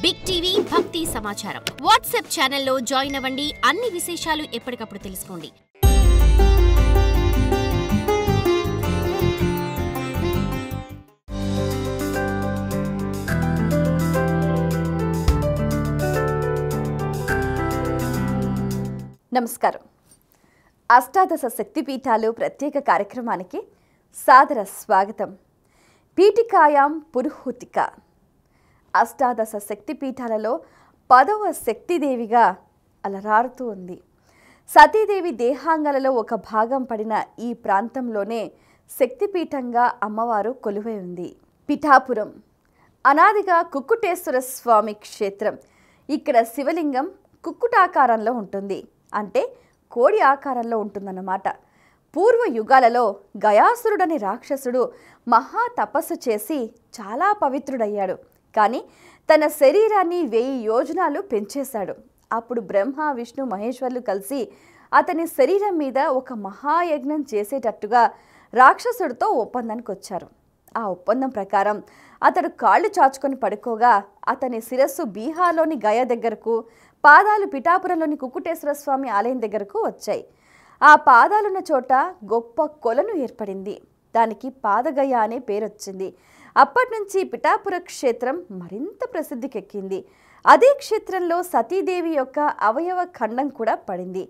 Big TV భక్తి సమాచారం WhatsApp ఛానల్లో జాయిన్ అవ్వండి. అన్ని విశేషాలు ఎప్పటికప్పుడు తెలుసుకోండి. నమస్కారం. అష్టాదశ శక్తిపీఠాలు ప్రత్యేక కార్యక్రమానికి సాదర స్వాగతం. పీఠికాయాం పురుహూతిక. అష్టాదశ శక్తిపీఠాలలో 10వ శక్తిదేవిగా అలరారుతూ ఉంది. సతీదేవి దేహాంగాలలో ఒక భాగం పడిన ఈ ప్రాంతంలోనే శక్తిపీఠంగా అమ్మవారు కొలువై ఉంది. పిఠాపురం అనాదిగా కుక్కుటేశ్వర స్వామి క్షేత్రం. ఇక్కడ శివలింగం కుక్కుటాకారంలో ఉంటుంది, అంటే కోడి ఆకారంలో ఉంటుందన్నమాట. పూర్వ యుగాలలో గయాసురుడని రాక్షసుడు మహా తపస్సు చేసి చాలా పవిత్రుడయ్యాడు. కానీ తన శరీరాన్ని 1000 యోజనాలు పెంచేశాడు. అప్పుడు బ్రహ్మ విష్ణు మహేశ్వర్లు కలిసి అతని శరీరం మీద ఒక మహాయజ్ఞం చేసేటట్టుగా రాక్షసుడితో ఒప్పందానికి వచ్చారు. ఆ ఒప్పందం ప్రకారం అతడు కాళ్ళు చాచుకొని పడుకోగా అతని శిరస్సు బీహార్లోని గయ దగ్గరకు, పాదాలు పిఠాపురంలోని కుక్కుటేశ్వర స్వామి ఆలయం దగ్గరకు వచ్చాయి. ఆ పాదాలున్న చోట గొప్ప కొలను ఏర్పడింది. దానికి పాదగయ అనే పేరొచ్చింది. అప్పటి నుంచి పిఠాపుర క్షేత్రం మరింత ప్రసిద్ధికెక్కింది. అదే క్షేత్రంలో సతీదేవి యొక్క అవయవ ఖండం కూడా పడింది.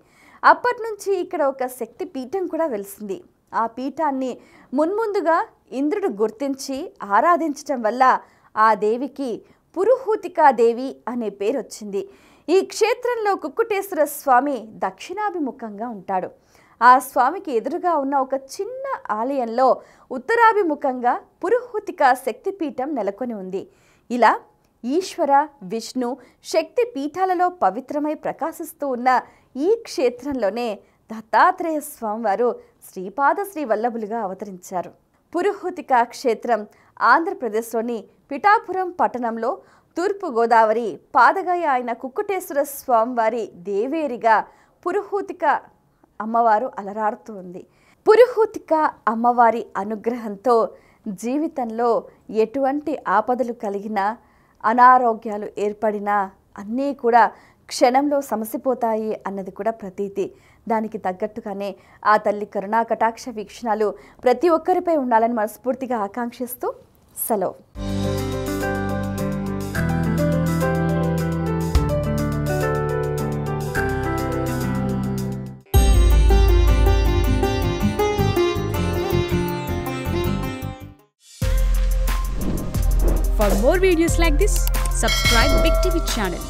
అప్పటి నుంచి ఇక్కడ ఒక శక్తి పీఠం కూడా వెలిసింది. ఆ పీఠాన్ని మున్ముందుగా ఇంద్రుడు గుర్తించి ఆరాధించటం వల్ల ఆ దేవికి పురుహూతికాదేవి అనే పేరు వచ్చింది. ఈ క్షేత్రంలో కుక్కుటేశ్వర స్వామి దక్షిణాభిముఖంగా ఉంటాడు. ఆ స్వామికి ఎదురుగా ఉన్న ఒక చిన్న ఆలయంలో ఉత్తరాభిముఖంగా పురుహూతిక శక్తిపీఠం నెలకొని ఉంది. ఇలా ఈశ్వర, విష్ణు శక్తి పీఠాలలో పవిత్రమై ప్రకాశిస్తూ ఉన్న ఈ క్షేత్రంలోనే దత్తాత్రేయ స్వామివారు శ్రీపాద శ్రీవల్లభులుగా అవతరించారు. పురుహూతిక క్షేత్రం ఆంధ్రప్రదేశ్లోని పిఠాపురం పట్టణంలో తూర్పు గోదావరి పాదగయ అయిన కుక్కుటేశ్వర స్వామివారి దేవేరిగా పురుహూతిక అమ్మవారు అలరారుతూ ఉంది. పురుహూతిక అమ్మవారి అనుగ్రహంతో జీవితంలో ఎటువంటి ఆపదలు కలిగినా, అనారోగ్యాలు ఏర్పడినా అన్నీ కూడా క్షణంలో సమసిపోతాయి అన్నది కూడా ప్రతీతి. దానికి తగ్గట్టుగానే ఆ తల్లి కరుణా కటాక్ష వీక్షణాలు ప్రతి ఒక్కరిపై ఉండాలని మనస్ఫూర్తిగా ఆకాంక్షిస్తూ సెలవు. For more videos like this, subscribe Big TV channel.